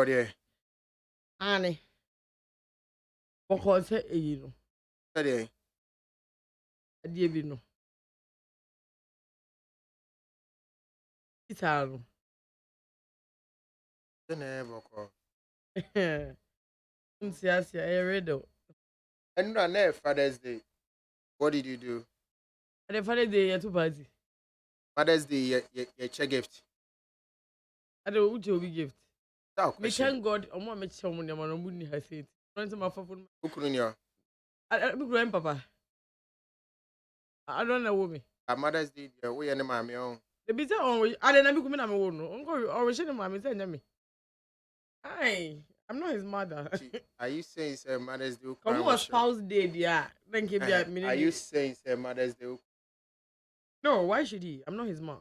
there. Annie. Because you know. There. I didn't know. It's hard. Yes, I read it. And on Father's Day, what did you do? The Father's Day, to party. Father's Day, your check gift. I don't want to be gift. Me Question. thank God, I'm going to someone that I'm going to say. Friends of my phone. Who couldn't you? I'm going, Papa. I don't know me. A Mother's Day, we are the mammy on. The bitter on, I don't know. I'm going to always say, Mammy, send me. I'm not his mother. Are you saying it's a Mother's Day? Come on, spouse day, yeah. Thank you. Are you saying it's a Mother's Day? No, why should he? I'm not his mom.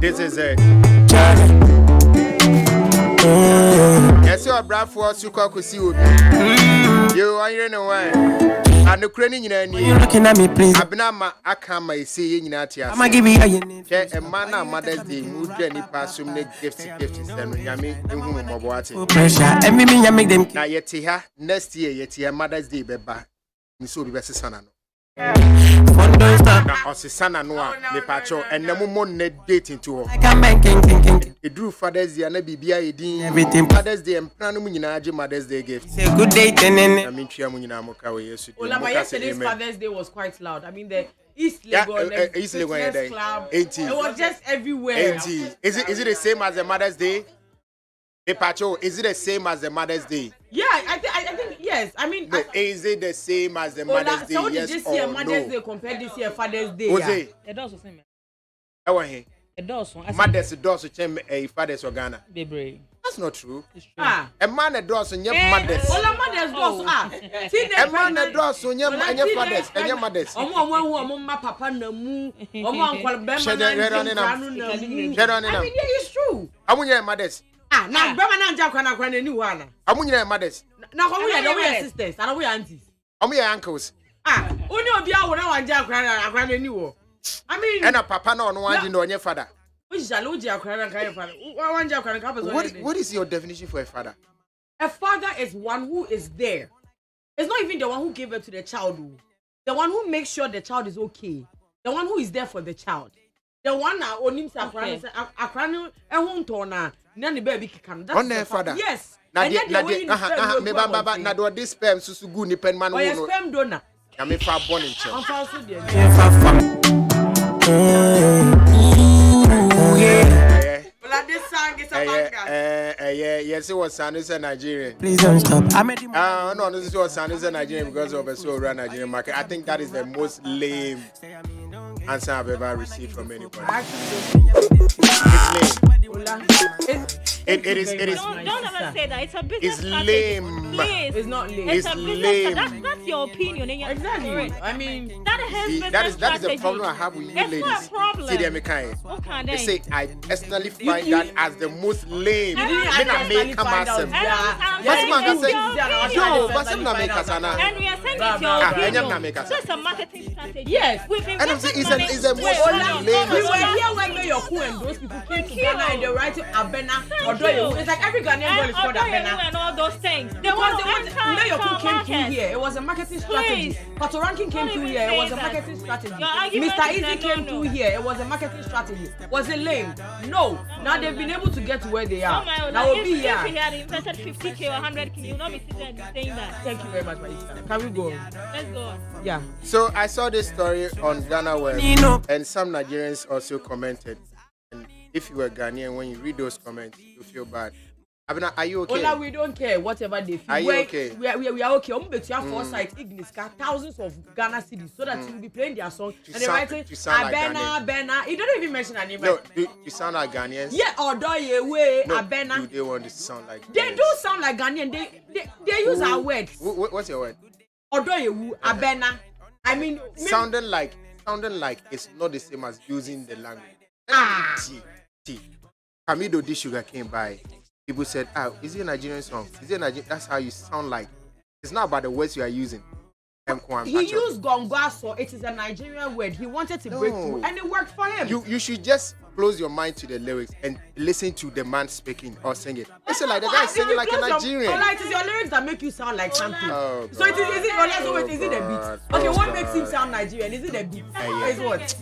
This is it. Yes, your brother for Suka see you. You are in a way. And the crane in you looking at me, please. Abnama, I can't my see in Natia. I'm going to give you a man, Mother's Day, mood, Jenny, pass some gifts, and Yami, and whom I'm watching. Pressure, and me, make them. Now, yet here, next year, yet here, Mother's Day, Beba, and so the best son. Now, or Susana Noah, the patcho, and no more net dating to her. It drew Father's Day and a BBI, everything Father's Day and Pranuminaji Mother's Day gift. A good day, then I mean, Chiamuninamoka, yesterday's Father's Day was quite loud. I mean, the East Lagos Club, it was just everywhere. Is it the same as the Mother's Day? The patcho, is it the same as the Mother's Day? Yeah, I think yes. I mean, no, is it the same as the Mother's Day? So did yes this year Mother's Day compared this year Father's Day? It does the same. I want here. It does. Mother's does a father's organa. That's not true. It's true. A man that does on your mother's. All the mothers does. See a man that does on your fathers and your mothers. Papa Namu. I mean, it's true. I want your mothers. Now Brahman Jackana a new one. I want your mothers. Now we are sisters, and we are aunties. I'm your uncles. Only be our one Jackana a new. I mean, and a papa no one you know your father. Which is a logia What is your definition for a father? A father is one who is there. It's not even the one who gave birth to the child. The one who makes sure the child is okay. The one who is there for the child. The one that owns him Akrano and won't turn. Nanny baby can. On their father. Yes. Now do this sperm so good ni pen man. Oh, yes, sperm donor. I mean, far born in church. This song is a manga. Yes, it was San Jose, Nigerian. Please don't stop. No, this was San Jose, Nigerian because of a so run Nigerian market. I think that is the most lame answer I've ever received from anybody. It is. Don't ever say that. It's a business. It's lame. Please. It's not lame. It's lame. That's your opinion. Exactly. I mean, that is the problem I have with you ladies. It's not a problem. See them, okay? They say I personally find that as the most lame. And we are saying it's so it's a marketing strategy. Yes. It's a most lame. We were here when Mayoku and those people came to Ghana and they were writing Abena. It's like every Ghanaian girl is called Abena. And all those things. Mayoku came through here. It was a marketing strategy. Pato Ranking came through here. It was a marketing strategy. Mr. Easy came through here. It was a marketing strategy. Was it lame? No. Now they've been able to get to where they are. Now we'll be here. If we had invested 50K or 100K, you'll not be sitting saying that. Thank you very much, Maisha. Can we go on? Let's go on. Yeah. So I saw this story on Ghana Web, and some Nigerians also commented. And if you were Ghanaian, when you read those comments, you feel bad. Abena, are you okay? Ola, we don't care whatever they feel. Are you okay? We are okay. Foresight, Ignis, thousands of Ghana cities so that you will be playing their song and they're writing Abena. You don't even mention a name. No, you sound like Ghanaians. Yeah, Odoye, Abena. Do they want to sound like Ghanaians? They do sound like Ghanaian. They use our words. What's your word? Odoye, Abena. I mean, sounding like it's not the same as using the language. T. Kamido this sugar came by. People said, is it a Nigerian song? Is it Nigerian? That's how you sound like. It's not about the words you are using. He used gonga, so it is a Nigerian word. He wanted to break through, and it worked for him. You should just close your mind to the lyrics and listen to the man speaking or singing. It's like the guy singing like a Nigerian. It is your lyrics that make you sound like something. Oh, so is it the beat? Okay, what makes him sound Nigerian? Is it the beat? Is what?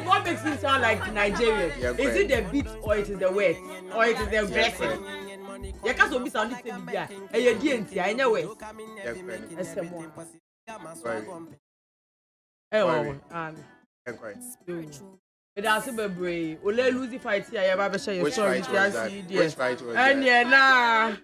What makes him sound like Nigerian? Is it the beat or it is the word or it is the dressing? You can't so be sounding the same guy. And you DNT, I know it. That's a brave. Ole losing fight here. I have share your story. Which fight was that? And yeah, nah.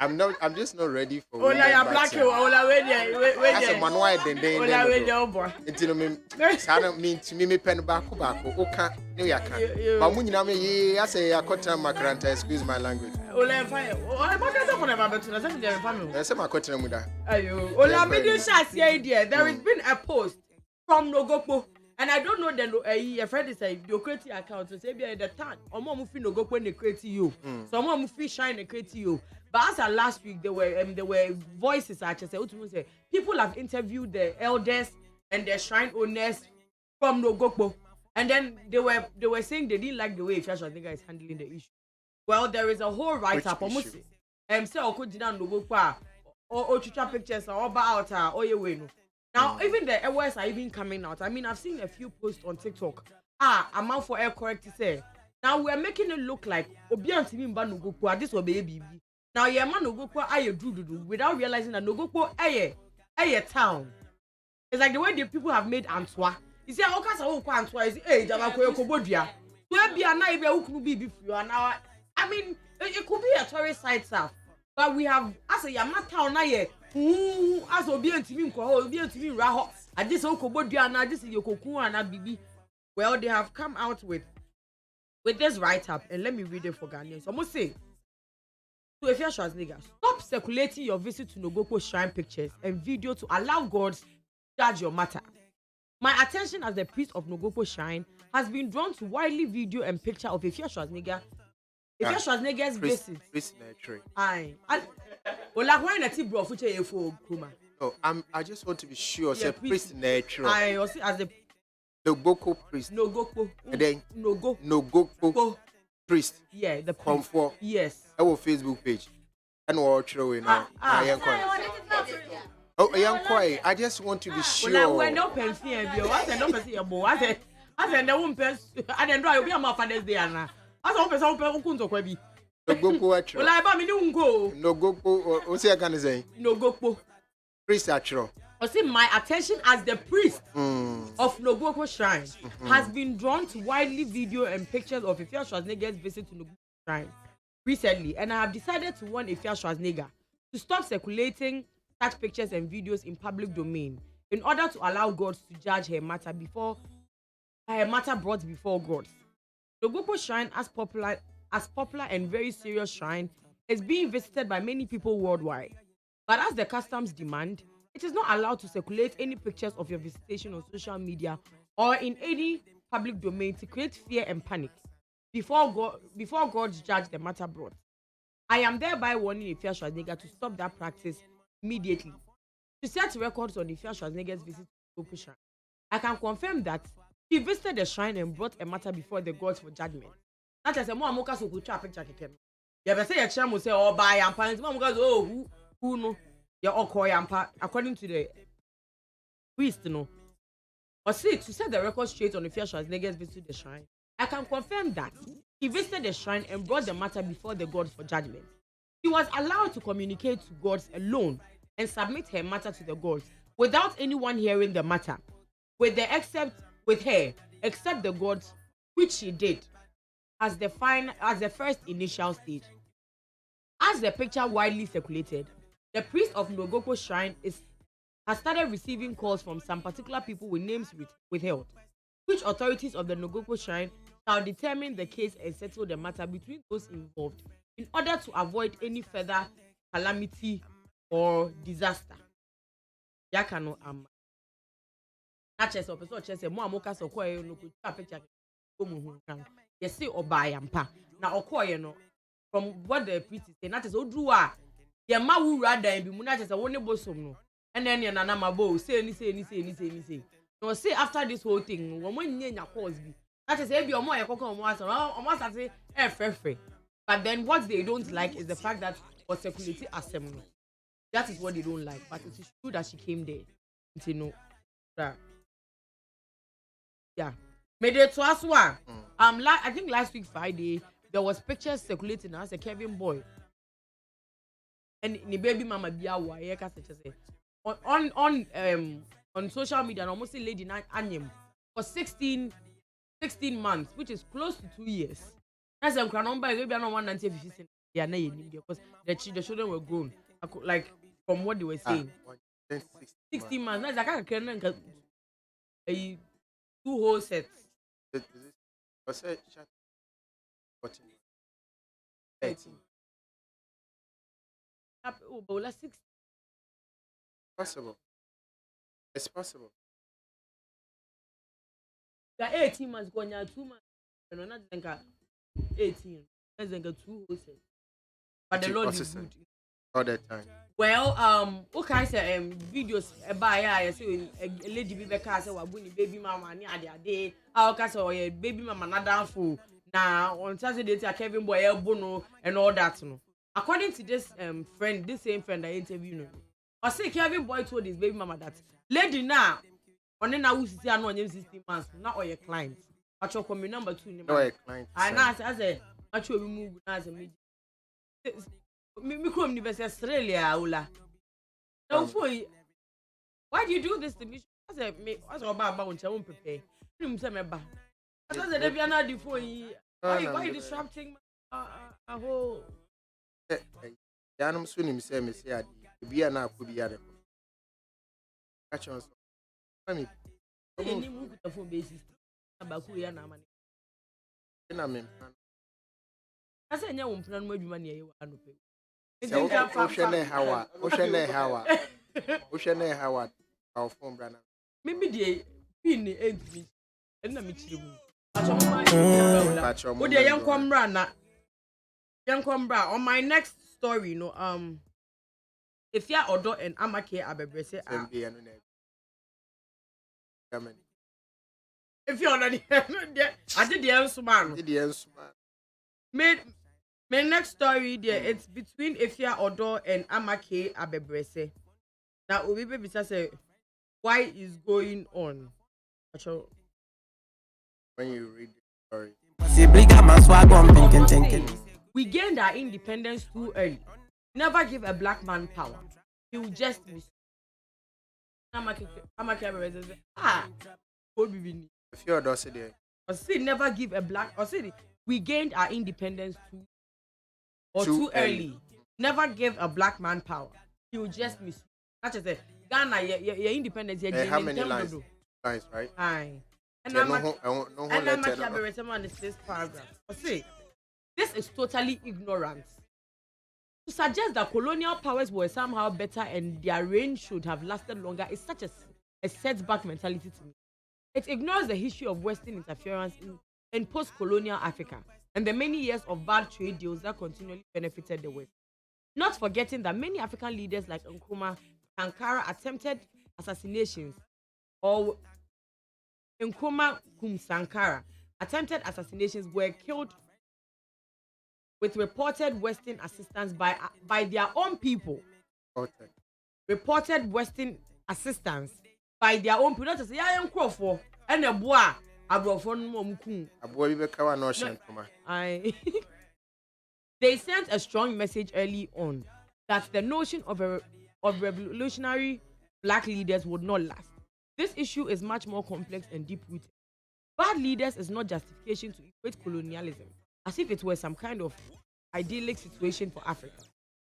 I'm just not ready for. Ola ya black you. Ola wait. That's a man why then. Ola wait there, boy. Until me, I mean to me pen back. Okay, no ya can. But when you know me, I say I cut my current. Excuse my language. Ola fine. Ola what is up on about to? That's the family. I say my cut with that. Ayo. Ola me do share idea. There has been a post from Nogopo. And I don't know that a friend is saying you create account to say be the time or more movie no go when they create you. Some more movie shine they create you. But as of last week there were voices actually say people have interviewed the elders and the shrine owners from Nogopo. And then they were saying they didn't like the way Fashion Nigga is handling the issue. Well, there is a whole write-up almost say Okudina Nogopo or chucha pictures or about or you. Now, even the words are even coming out. I mean, I've seen a few posts on TikTok. I'm out for air correct to say. Now, we're making it look like Obian Timin Nogopo, this will be a baby. Now, your man Nogopo, I do without realizing that Nogopo, a town. It's like the way the people have made Antwa. You say, oh, Antwa is Jabako Kobodia. Where be a naive who could be before now. I mean, it could be a tourist site, sir. But we have, as a Yama town, as Obian Timin Obian Timin Raho, and this Okobodia, this is Yokoku and Bibi. Well, they have come out with this write-up, and let me read it for Ghanaians. I must say, to Efia Schwarzenegger, stop circulating your visit to Nogopo shrine pictures and video to allow God to judge your matter. My attention as the priest of Nogopo shrine has been drawn to widely video and picture of Efia Schwarzenegger. Efia Schwarzenegger's visit. No, I just want to be sure. Say priest natural. I also as the Nogopo priest. Nogopo. And then Nogopo priest. Yeah, the comfort. Yes. Our Facebook page. And we're throwing now. I am quiet. I just want to be sure. When no pension, I said no pension, I said no one person. I didn't drive. We are my father's day, Anna. I saw person who couldn't go. Nogopo. Well, I buy me no go. Nogopo. What's I gonna say? Nogopo. Priest actual. I see my attention as the priest of Nogopo Shrine has been drawn to widely video and pictures of Efia Schwarzenegger's visit to Nogopo Shrine recently, and I have decided to warn Efia Schwarzenegger to stop circulating such pictures and videos in public domain in order to allow God to judge her matter brought before God. Nogopo Shrine, as popular and very serious shrine, is being visited by many people worldwide. But as the customs demand, it is not allowed to circulate any pictures of your visitation on social media or in any public domain to create fear and panic before God judge the matter brought. I am thereby warning Efia Schwarzenegger to stop that practice immediately. To set records on Efia Schwarzenegger's visit to Nogopo Shrine, I can confirm that he visited the shrine and brought a matter before the gods for judgment. That is a more amoka so could trap picture. You ever say a chairman will say, oh, by and parents, who know your Okoyampa, according to the priest, no. Or see, to set the record straight on Efia Schwarzenegger's visit to the shrine, I can confirm that he visited the shrine and brought the matter before the gods for judgment. She was allowed to communicate to gods alone and submit her matter to the gods without anyone hearing the matter, except the gods, which she did as the first initial stage. As the picture widely circulated, the priest of Nogopo Shrine has started receiving calls from some particular people with names withheld, which authorities of the Nogopo Shrine shall determine the case and settle the matter between those involved in order to avoid any further calamity or disaster. Yakano am. Naches of so chese mo amoka so ko e no ku picture ko mu hu kan. Ye say obayampa. Na okoye no from what the priest say, that is odru a Your ma who rather and be much as a one bosom no. And then your nana mabo say any. No say after this whole thing, when you cause be. That is if your more almost as a but then what they don't like is the fact that was security assembly. That is what they don't like. But it is true that she came there. You know. Yeah. Made it to us one. I think last week Friday there was pictures circulating as a Kevin boy. And the baby mama biya on social media and almost lady anyam for 16 months, which is close to 2 years. That's a number maybe I don't want to because the children were grown. Like from what they were saying. 16 months. That's like I 2 whole sets. Was it 14? 18. Oh, but last 6. Possible. It's possible. The 18 months going 2 months. No, not 18. That's 2 whole sets. But the Lord is good. All the time. Well, what kind of videos about I say a lady be back say wabuni baby mama ni ade how can say baby mama na down for now on Saturday Kevin boy elbow and all that no. According to this this same friend I interviewed no. I say Kevin boy told his baby mama that lady now on na who see no 16 months not all your clients. Actually come number 2 ni. No client. I now say actually we move na say me come University Australia Ola. Now for why do you do this to me? I said me what's about on your own prepare. You say me ba. I said if you are not the phone why you disrupting a whole Yanum soon him say me say be na ko bi ade. Catch on. Me ni mu kuta phone basis. Abaku ya na amane. Na me. I said nya wo mpana no adwuma ne ye wa no pe. Oshene Howard. Our phone brother. Maybe the pin entry. And na me chiri mu. O de yankwambra on my next story no if ya odo and amake abebrese if you already I did the answer man. My next story there, it's between Efia Odo and Amake Abebrese. Now, Obi Bisa say, why is going on? When you read the story, we gained our independence too early. Never give a black man power. He will just miss. Amake Abebrese say, Efia Odo said there. Or say never give a black. Or say we gained our independence too early. Never give a black man power. He will just miss. That's just it. Ghana, your independence. How many lines? Lines, right? Aye. And I'm on the 6th paragraph. See, this is totally ignorant. To suggest that colonial powers were somehow better and their reign should have lasted longer is such a setback mentality to me. It ignores the history of Western interference in post-colonial Africa and the many years of bad trade deals that continually benefited the West. Not forgetting that many African leaders like Nkrumah Sankara attempted assassinations, or Nkrumah Sankara attempted assassinations were killed with reported Western assistance by their own people. Okay. Reported Western assistance by their own people. Not to say, yeah, I'm for and a boy. They sent a strong message early on that the notion of revolutionary black leaders would not last. This issue is much more complex and deep-rooted. Bad leaders is not justification to equate colonialism as if it were some kind of idyllic situation for Africa.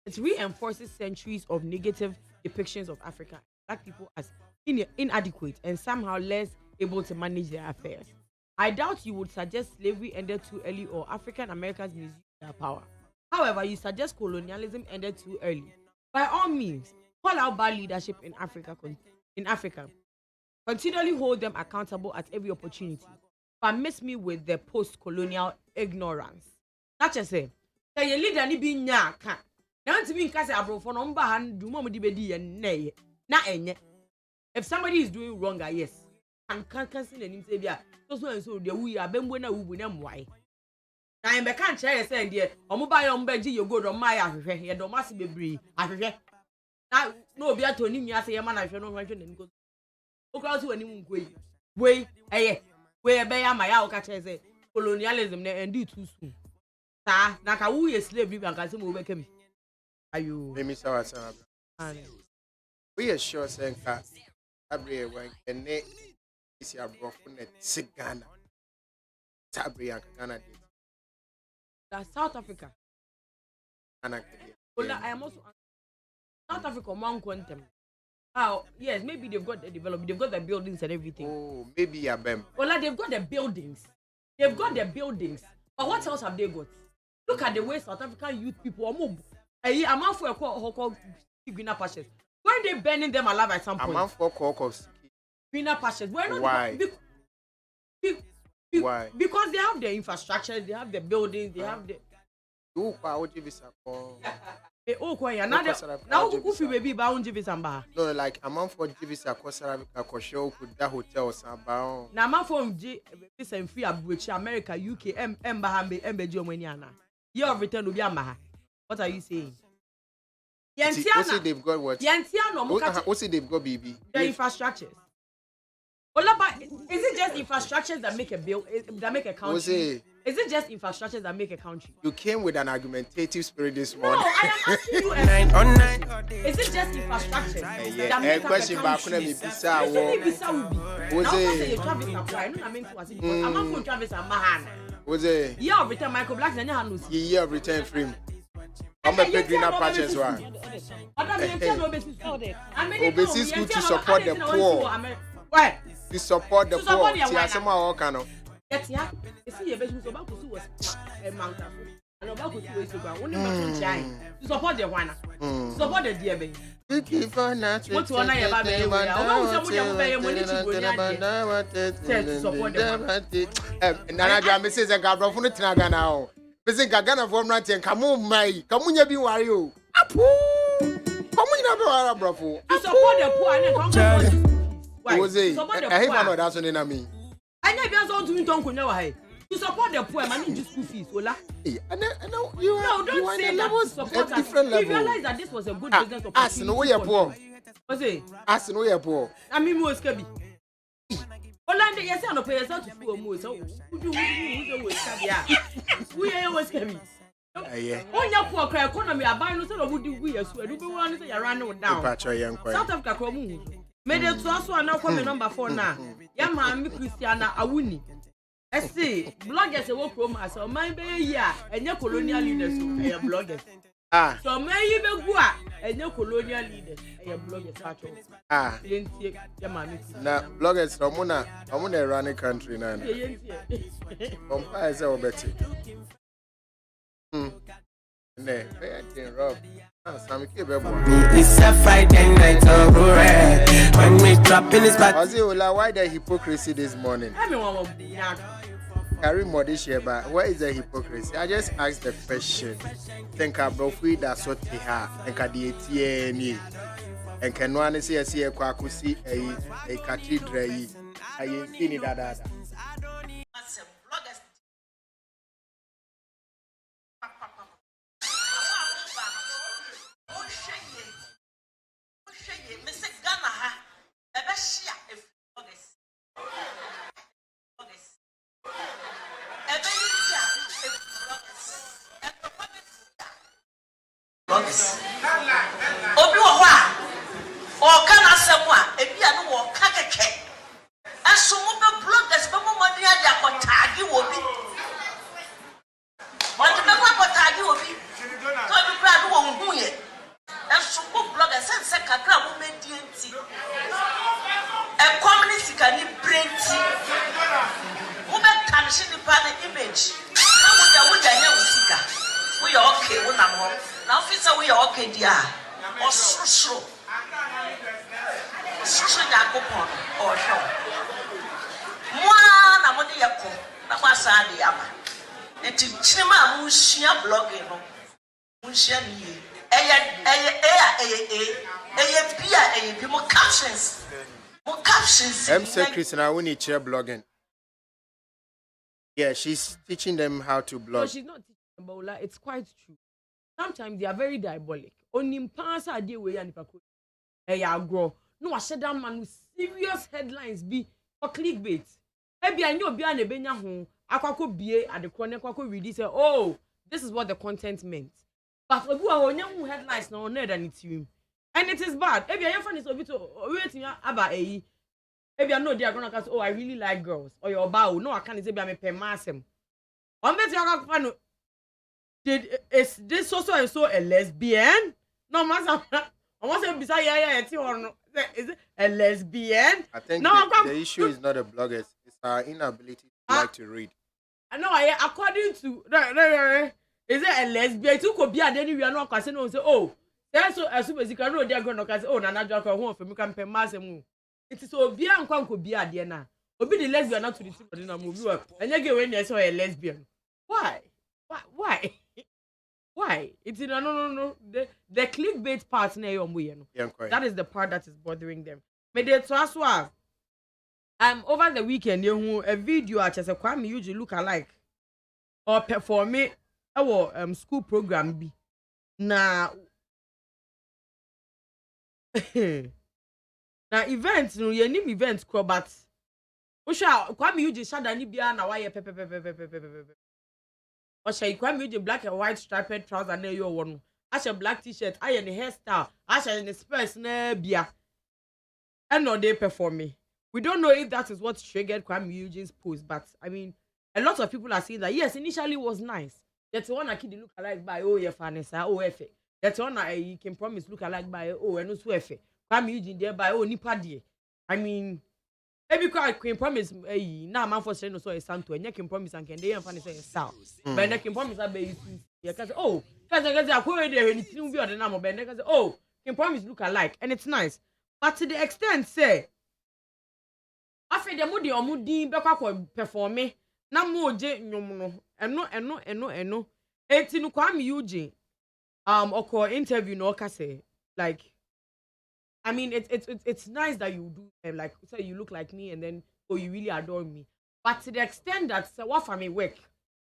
It reinforces centuries of negative depictions of Africa and black people as inadequate and somehow less able to manage their affairs. I doubt you would suggest slavery ended too early or African Americans misused their power. However, you suggest colonialism ended too early. By all means, call out bad leadership in Africa. Continually hold them accountable at every opportunity. But miss me with the post-colonial ignorance. Not just say your leader ni be nyaka. Now to me case abro for number hand do mom di bedi and nay. Na enye. If somebody is doing wrong, yes. And can see him say bia. So the we are bembo na wu na mwai. Na em be kan chere say de omoba yo mbeji you go do mai ahwehwe ye do mase bebre ahwehwe. Na no obi atoni nua say ye ma na hwehwe no hwehwe na nko. Okra so wani mu nkoi. We be ya ma ya o ka chere say colonialism na and do too soon. Ta na ka wu ye slave bi kan say mo be kemi. Ayo. Let me say what we are sure saying that Abriya when ene is your broken Ghana. Abriya Ghana. That's South Africa. Ghana. Well, I am also South Africa man quantum. Oh, yes, maybe they've got the development, they've got the buildings and everything. Oh, maybe yeah, bam. Well, they've got the buildings. They've got the buildings. But what else have they got? Look at the way South African youth people are moving. I'm out for a call greener pastures. Weren't they burning them alive at some point? I'm out for caucus. Greener pastures. Why? Why? Because they have the infrastructure, they have the buildings, they have the. Now who baby bound Jivisamba? No, like a month for Jivisa Costa Rica, could that hotel Sambao. Now, my phone G and free which America, UK, Bahambe, Germaniana. Your return will be Amaha. What are you saying? Yantiana, they've got what? Yantiano, what's it they've got, baby? The infrastructures. Well, but is it just infrastructures that make a bill that make a country? Is it just infrastructures that make a country? You came with an argumentative spirit this morning. No, I am asking you. Is it just infrastructure that make a country? Year of return, Michael Black, and your year of return frame. I'm a big greener patches one. Obesity school to support the poor. Why? To support the poor. Yeah, you see, your business about to was a mountain. And about to support the one. Support the dear baby. What's one I about baby? And I Mrs. Gabra from the Tanaga now. Mrs. Gagana from Ranting, come on, my, come on, you be wario. Come on, bravo. To support the poor and why was it? I hate one of that's on enemy. I never saw to don't know why. To support the poor man in school fees, Ola. I know you no, don't say that. Support at different level. You realize that this was a good business opportunity. As no you're poor. What's it? As no you're poor. I mean, most can be. Ola, yes, I don't pay yourself to school more. So, who we always can be. Oh, your poor cry economy. I buy no sort of would do we as well. Do we want to say you're running down? South Africa, come. Made it also now come number 4 now. Yama Christiana Awuni. I see bloggers a work from us, or my baby, and your colonial leaders, your bloggers. So may you be good and your colonial leaders, and your bloggers. Didn't see Yamami. Now, bloggers from Mona run a country now. Compare as our Betty. Nay, Rob. It's a Friday night of red. When we drop in his back. Why the hypocrisy this morning? Carry more this year, but where is the hypocrisy? I just asked the question. Think about we that's what they have. And can the ATN and can one say a quakusi a cathedral? I ain't seen it that. More captions. More captions. I'm saying Christina, we need to blogging. Yeah, she's teaching them how to blog. No, she's not teaching them, but it's quite true. Sometimes they are very diabolic. Only pass a day way and grow. No, I said that man with serious headlines be for clickbait. Maybe I know behind the benya home. I could be at the corner, I could read it. Say, oh, this is what the content meant. But we are on young headlines no more than it's you. And it is bad. Maybe I find it a bit waiting about a. Maybe I know they are gonna cast. Oh, I really like girls. Or your bow. No, I can't say I'm a pemasem. On bet you are going to. Is this also and so a lesbian? No, master. I want to be say is it a lesbian? I think the issue is not the bloggers. It's our inability to like to read. I know. According to is it a lesbian? It could be a then we are not casting on say oh. That's so as soon as you can know they are going to cast. Oh, Nana Jack or home for me can pemasem. It is so be and could be a dear Obi the lesbian not to the super in a movie and you get when they saw a lesbian. Why? Why? It's in no. The clickbait part na your that is the part that is bothering them. But they trust over the weekend you a video at a Kwame usually look alike or perform it our school program be na na events no ye nim events ko but Osha Kwame usually shada ni bia na why pepe. Osha Kwame usually black and white striped trousers na you one. Asha black t-shirt, I and the hairstyle, Asha and the spurs na bia. And no they perform me. We don't know if that is what triggered Kwame Eugene's post, but I mean, a lot of people are saying that yes, initially it was nice. That's one I kid look alike by oh yeah, Vanessa, oh F. That's one I can promise look alike by oh and also F. Kwame Eugene there by oh nipa die. I mean, every can promise now man for saying so a santo and you can promise and can they and Vanessa south. But they can promise that be because oh, because I go there and it's be on the number, but they can say oh, can promise look alike and it's nice. But to the extent say after the mudi omudi beka ko perform na mo je nyom no eno eti no Kwame Eugene oko interview no ka say like I mean it's nice that you do like say you look like me and then oh you really adore me but to the extent that say what for me work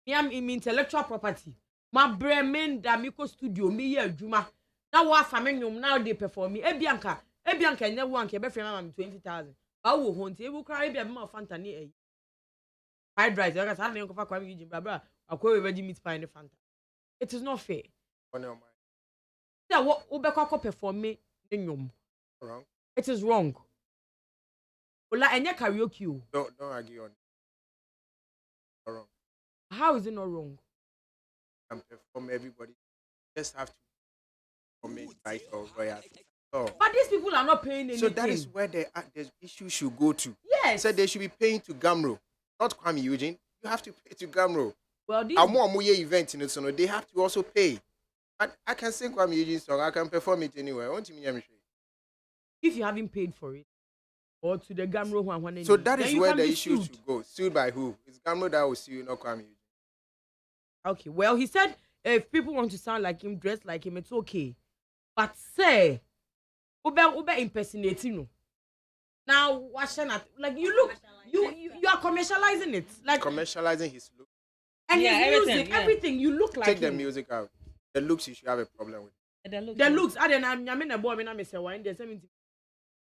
me am in intellectual property my brain da me ko studio me ye adwuma na what for me nyom now they perform me ebianka nya wo anka be free am 20,000 awo honti ebu cry be ma fanta ni e fried rice you can say for Kwame Eugene bra akwa we meat pie in fanta it is not fair yeah what obekwa perform me nyom wrong it is wrong ola enya karaoke o don't argue on wrong how is it not wrong can perform everybody just have to comment right or royalty. Oh. But these people are not paying anything. So that is where the issue should go to. Yes. So they should be paying to Gamro, not Kwame Eugene. You have to pay to Gamro. Well, these event in so they have to also pay. I can sing Kwame Eugene song. I can perform it anywhere. If you haven't paid for it, or to the Gamro one. So that is where the issue should go. Sued by who? It's Gamro that will sue you, not Kwame Eugene. Okay. Well, he said if people want to sound like him, dress like him, it's okay. But say. Ube impersonating no. Now what's that? Like you look, you are commercializing it, like commercializing his look and his music, everything. You look like take the music out. The looks you should have a problem with. The looks. I don't know. I'm in a boy. I'm in a wine. There's something.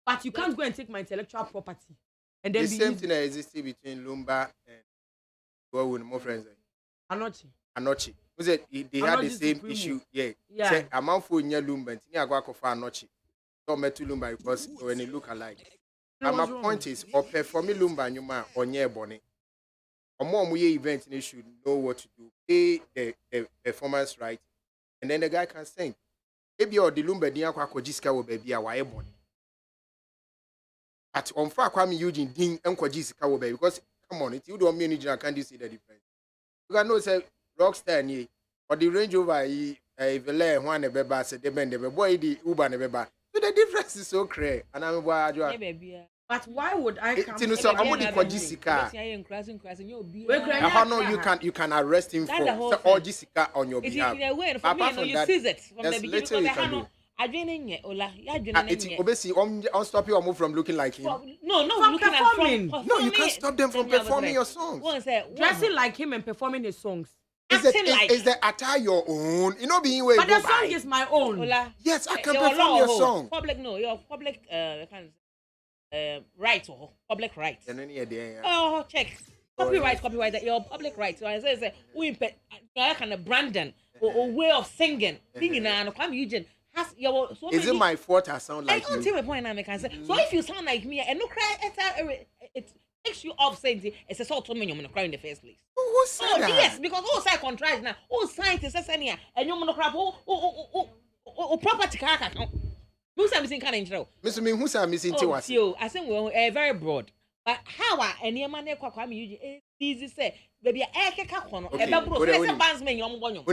But you can't go and take my intellectual property and then the same thing that exists between Lumba and what with more friends. Anochi. Was it? They had the same issue. Yeah. Say amount for nya Lumba and nya go for Anochi. Don't met Lumba because when they look alike. And my point is, or perform Lumba Numa or near Bonnie. Or more event they should know what to do. Pay the performance right. And then the guy can sing. Maybe or the Lumba Diakwa Kojiska will be a wire bonnie. But on far Kwame Eugene Ding and Kojiska will be because come on, if you don't mean it, can't you see the difference? You can know say Rockstar ni or the Range Rover a Vele one a beba said the bend the boy the Uber nebeba. So the difference is so clear, and I'm But why would I come? You know, so I'm only for Jessica. You can arrest him for all Jessica on your behalf. Apart from that, there's little you can do. Obviously, on stop you or move from looking like him. No, from looking performing. No, you can't stop them from performing your songs. Dressing like him and performing his songs. Is the attire your own? You know, being where but the song is my own. Yes, I can perform your song. Your public right or public right. Oh, check. Copyright. Your public right. So I say, we kind of Brandon or way of singing. And I'm Eugene. Is it my fault I sound like you? My point I can say. So if you sound like me and no cry, it takes you off saying it's a sort of me you're gonna cry in the first place. Who said that? Yes, because all side contract now, all scientists and here, and you're gonna cry. Property car. Who's I'm missing kind of intro? Mr. Me, who's I'm missing to us? I think we're very broad. But how are any man easy say, baby, I can't come on. Bandsman, young one. Hold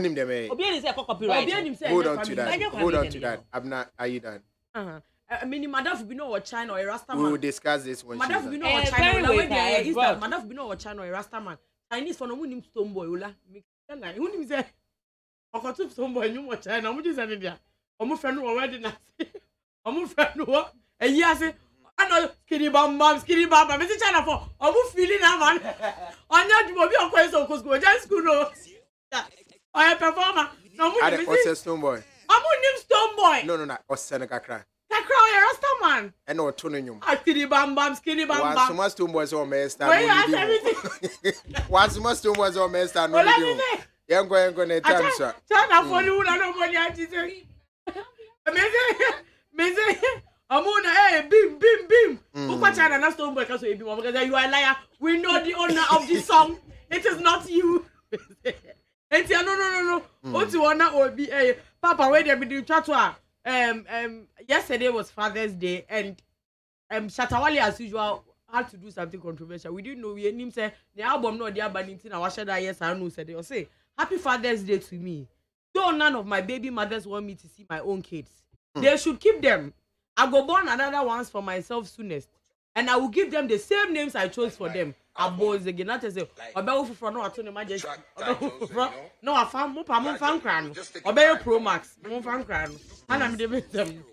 on to that. I'm not. Are you done? I mean, Madam Bino or China or Rasta. We will discuss this when she's Madam Bino or China. Madam Bino or China or Rasta man. Chinese for no winning stone boy. Ula, who name say? I got to stone boy. You more China. I'm just saying there. I'm a friend who already not. I'm a friend who. And yes, I know skitty bam. Mr. China for. I'm feeling that man. On your job, you're quite so close. Go just school. I am performer. No, what's a stone boy? I'm on him stone boy. No. Or Seneca cry. I cry a Rasta man. And no tuning. Skitty bam. Once so much stone boys all master. Where you ask everything? Once so much stone boys all master. No video. Young going time, sir. China for you. I don't want you to say. Amazing. Amuna, bim. Who China not stone boy because you are a liar. We know the owner of this song. It is not you. And no. What you wanna or be a Papa? Where they be doing chatwa? Yesterday was Father's Day, and Shatawali as usual had to do something controversial. We didn't know. We him say the album no the album I watched that yes I know said they say Happy Father's Day to me. Though none of my baby mothers want me to see my own kids, they should keep them. I go born another ones for myself soonest, and I will give them the same names I chose for them. Abos again, not as a about for no attorney majesty. No, I found more fan crown. Obey Pro Max, more fan crown. And I'm the them.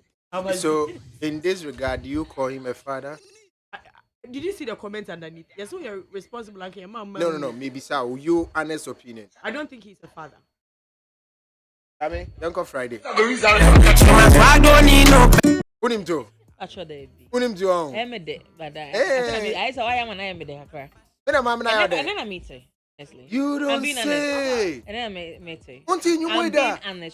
So, in this regard, do you call him a father? Did you see the comments underneath? Yes, so you're responsible like your mom. No. Maybe so. You honest opinion. I don't think he's a father. I mean, don't go Friday. Unim to. Actually, Unim to. But I saw I am an I am there. You don't say. And I'm mate. Continue with that. And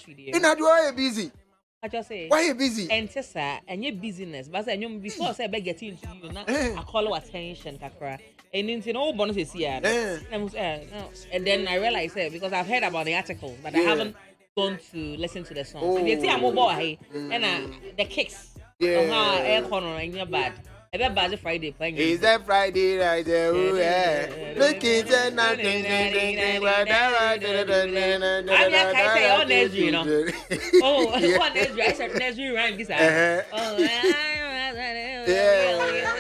I do I busy. I just say, why are you busy? And Tessa, and your business, but I know before I say beg getting to you, I call attention, Kakra. And into no bonuses here. And then I realized because I've heard about the article, but I haven't gone to listen to the song. So they say I'm mobile, and the kicks on how air corner and your bad. Every Friday playing. Is that Friday right there? Oh yeah. Looking at nothing. I'm not say on Nesri, you know. Oh, on Nesri. I said Nesri rhyme this. Yeah.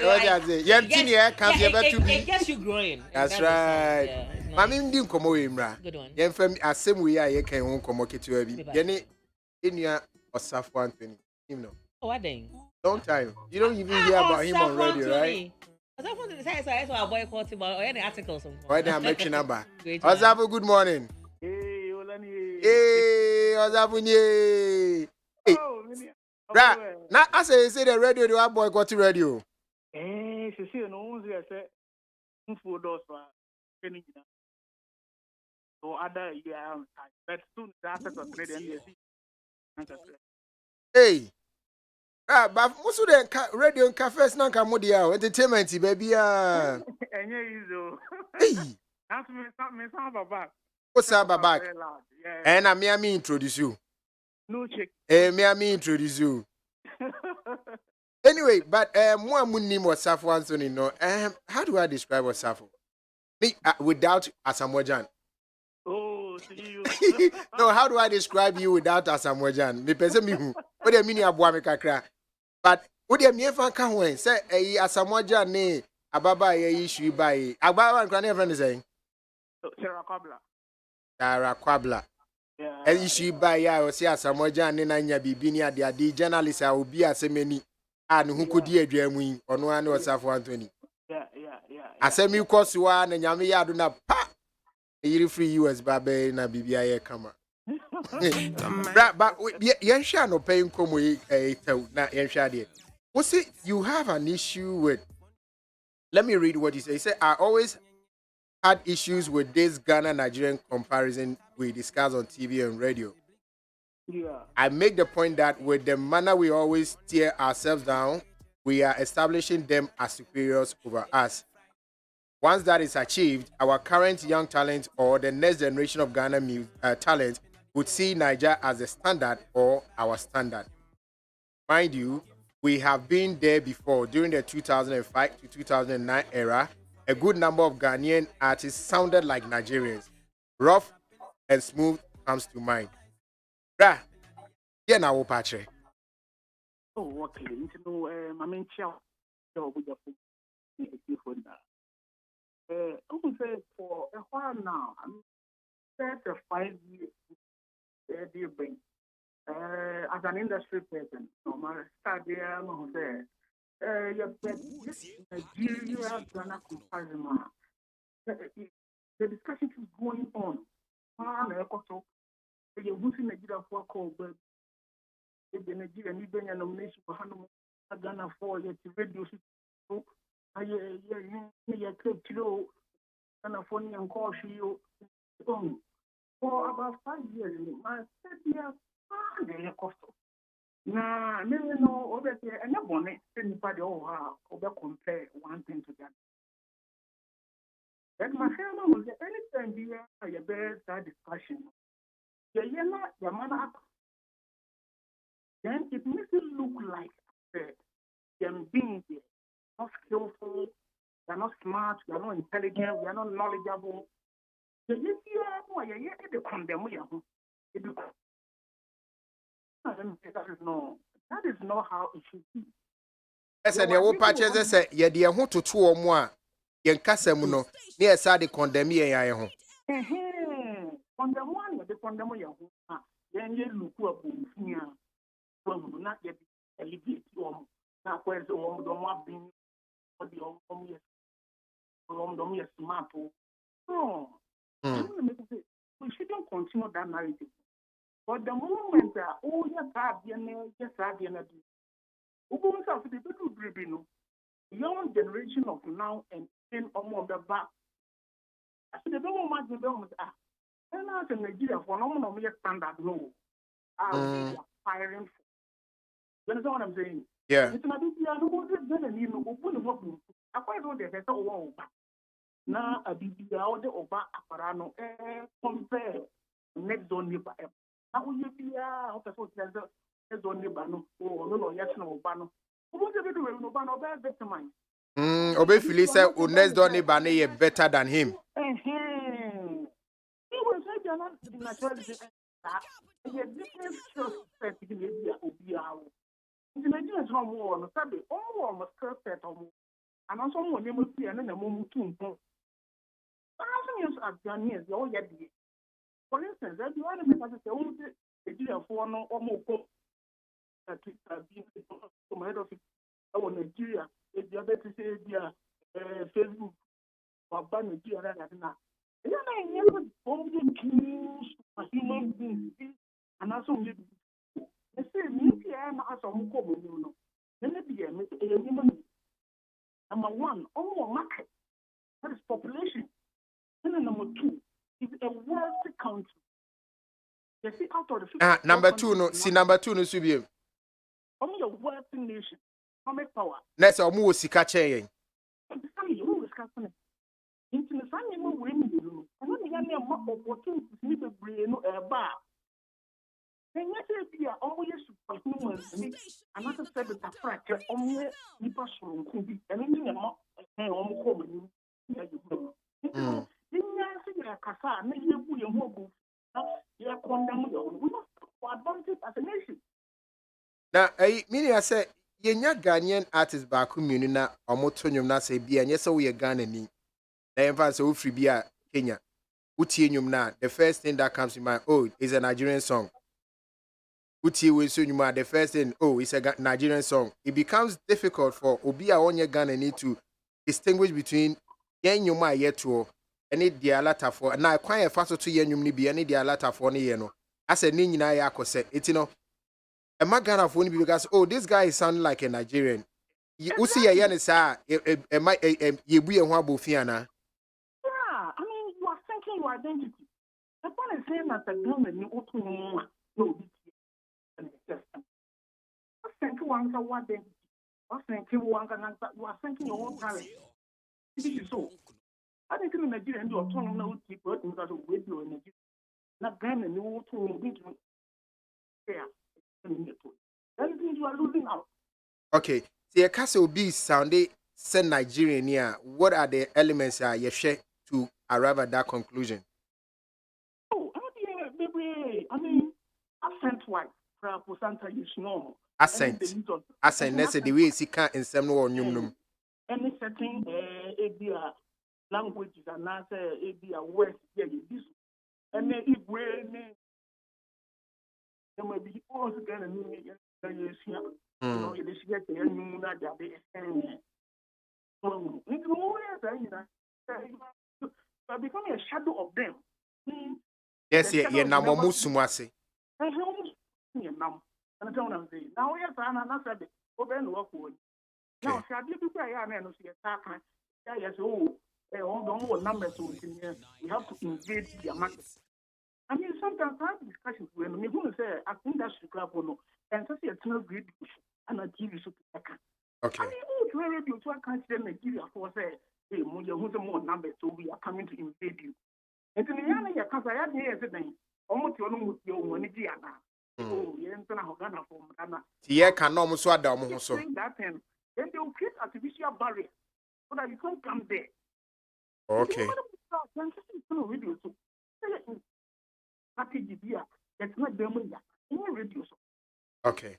What I say? Yamtinia comes here to be. It gets you growing. That's right. Mami didn't come away, good one. Yam from as same way I can home come okay to every. Jenny in your Osaf 120. You know. Oh, what then? Long time. You don't even hear about him on radio, right? I want to say so. I boycott him or any articles. Why did I make your number? Ozabu, good morning. Hey, Olani. Hey, Ozabu, hey. Right. Now, I say the radio, you are boycott radio. Eh, she see no one say food doors for any. So other but soon the assets of radio. Hey. But most of the radio and cafes now come with the entertainment, baby. And hey. That's me back. What's up, back? And I may introduce you. No check. May I introduce you? Anyway, but more name was Safo Anthony. No, how do I describe what Safo? Me without Asamoah. Oh, see you. No, how do I describe you without Asamoah? Me person me who. What do you mean you are Kakra? But Would you me fan can when say a Asamoah ne ababa ye issue by ababa and granny friend is saying Sarah Kabla. Dara Kwabla. Yeah. Issue by ya or see Asamoah ne nanya bibini at the journalist I will be as many and who could ye dream on one or South 120. Yeah. Asemi course one and Yami Aduna pa. You free US babe na BBI kama. But yen sha no paying come na yen sha there. What's it? You have an issue with. Let me read what he said. He said, I always had issues with this Ghana Nigerian comparison we discuss on TV and radio. Yeah. I make the point that with the manner we always tear ourselves down, we are establishing them as superiors over us. Once that is achieved, our current young talent or the next generation of Ghana talent would see Niger as the standard or our standard. Mind you, we have been there before. During the 2005 to 2009 era, a good number of Ghanaian artists sounded like Nigerians. Rough and Smooth comes to mind. Bruh, yeah, now patch. Oh, okay. You know, my main child, with the phone. I would say for a while now, I'm 35 years, dear brain. As an industry person, my study, I'm there. Nigeria, Ghana comparison. The discussion is going on. You're losing Nigeria for call, but the Nigerian nomination for Ghana for the radio. I clip kilo and a phone and call you for about 5 years. My years, they cost. Now, no, over there, and no one, anybody over compare one thing to the other. But my family was anytime here, I bear that discussion. The man, then it makes it look like them being there, not skillful, they're not smart, they're not intelligent, they're not knowledgeable. The condemn that is not how it should be. Yes, and your patches say, yeah, dear, who to 2 or more. Yen Casamuno, near Sadi condemn ye. On the one, the condemn then you look up here. Well, not yet alleviate you. Now, where's the one don't want being for the home, yes, smart. No, we shouldn't continue that narrative. But the moment that, oh, yes, the young generation of now and then of the back. I said, the moment the and as in Nigeria, for no standard, no. I'm firing for. You understand what I'm saying? Yeah. It's not I quite know the better over. Now, a BB out the Oba Aparano, compare next door neighbor. Now, we be out of next door neighbor, no, yes, no, Bano. Who was the video no Bano better mine? Obey Phyllis said, next door neighbor better than him. He was like, naturally, different skills set to be the Nigerians no more on the Sunday, almost set on. And also, when you must see and then a moment to improve. Years as Ghanaians, you all get the. For instance, if you want to make a only Nigeria for no or more that being from head of Nigeria, if you are better to say, Facebook or ban Nigeria, and then I never only kills human beings, and also they say, maybe I am as a Mukomo, then maybe a human. Number one, all market, that is population. And then number two, is a wealthy country. They see out of the number two, no, see number two, no, Subi. Only a wealthy nation, economic power. Let's almost see catching. You is happening. Into the family, women, and then the young opportunities need to bring a bar. Then yes, be always superhuman, and not a set of fracture only person could be anything more home. Now, meaning I said, yenya Ghanaian artist back mmienu na omoto nwom na say bia nyese wo ye Ghana ni na yemfa say wo free bia Kenya utie nwom na the first thing that comes to mind is a Nigerian song. Utie we so nwom the first thing it's a Nigerian song. It becomes difficult for obi a onye Ghana need to distinguish between yen nwom a yeto any dia latter for na kwan e fa so to yen nwom ni bia any dia latter for ne ye no asa ni nyina ya akose etino a Ghana for because this guy is sounding like a Nigerian. You see a yanisa ye bu ye ho abofiana. Yeah, I mean you are thinking your identity. The point is saying that the government ni otu no I think one ka what then. I think one ka you are thinking your own talent. This is so. I think in Nigeria and you are talking now people because of way you in Nigeria. Not Ghana ni otu no yeah. Anything you are losing out. Okay. So your castle be sounding send Nigerian here. What are the elements you share to arrive at that conclusion? Oh, I mean, accent wise, perhaps Santa is normal. Accent, let's say the way she can't in some no nyum. Any certain languages and not a word, yeah, this. And then if we there may be also again a new year, it is yet the new that they are becoming a shadow of them. Yes, yeah, now Musumasi. And now, now, yes, I'm said, open work wood. Now, shall you be a man see a attack? Yes, don't numbers we have to invade their market. I mean, sometimes I have discussions when we going to say, I think that's the club no, and so it's not great and I give you something. Okay. I mean, to radio to a country Nigeria for say, hey, who's more numbers, so we are coming to invade you. And to the end, your cousin, I had here today, almost your money. Oh, yeah, and then I'm Ghana from Ghana. Yeah, can almost swat down. That then they will create artificial barrier so that you can't come there. Okay. Okay.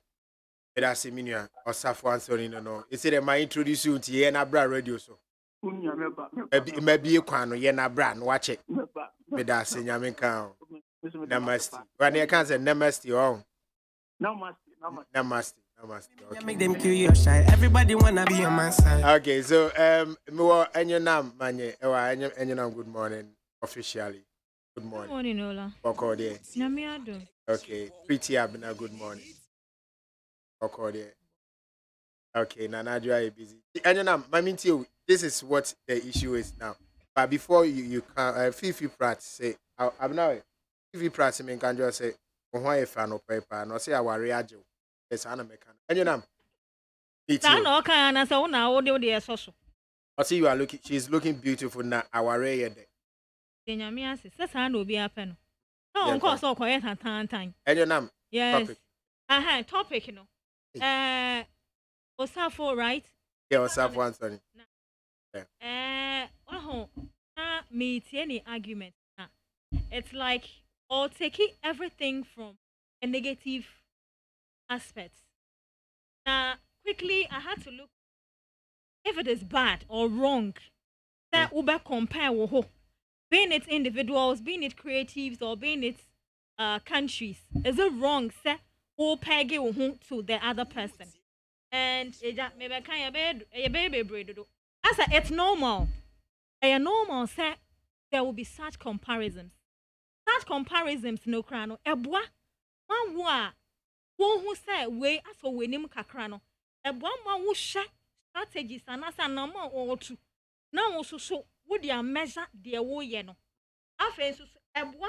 That's a minion or Safwan Sonino. No, it's it my introduce you to Yenabra radio. So maybe you can Yenabran watch it. But that's in Yaminka. Namaste. When you can't say Namaste, oh, Namaste. Okay. Make them curious, shy. Everybody wanna be on my side. Okay, so more and your name, Manye, and your name, good morning, officially. Good morning. Good morning, Ola. Okode. Namiado. Okay, pretty Abina, good morning. Okode. Okay, Nanadra busy. And your name, Maminti, this is what the issue is now. But before you can, Fifi Pratt say, I'm now, Fifi Pratt, I can just say, why a fan of paper, and I say, our reagio. Yes, Anna Mekan. And your name? No, can I say, now, audio, dear social. I see you are looking, she's looking beautiful now, our rare day. Yamias, that's how no be a pen. No, of course, all quiet and time. And your name? Yes. Topic, you know. Osafo, right? Yeah, Osafo answering. Me any argument. It's like or taking everything from a negative aspect. Now, quickly, I had to look if it is bad or wrong. That Uber compare with being it individuals, being it creatives, or being it countries. Is it wrong, sir? Or peg to the other person? And maybe I can't a baby breed. I said it's normal. Normal, sir. There will be such comparisons. Such comparisons, no crano. Ebwa, one who say way as for winning kakrano. Ebwa, one who share strategies and as a number or two. Now also so would you measure their way, you know? After Ebwa,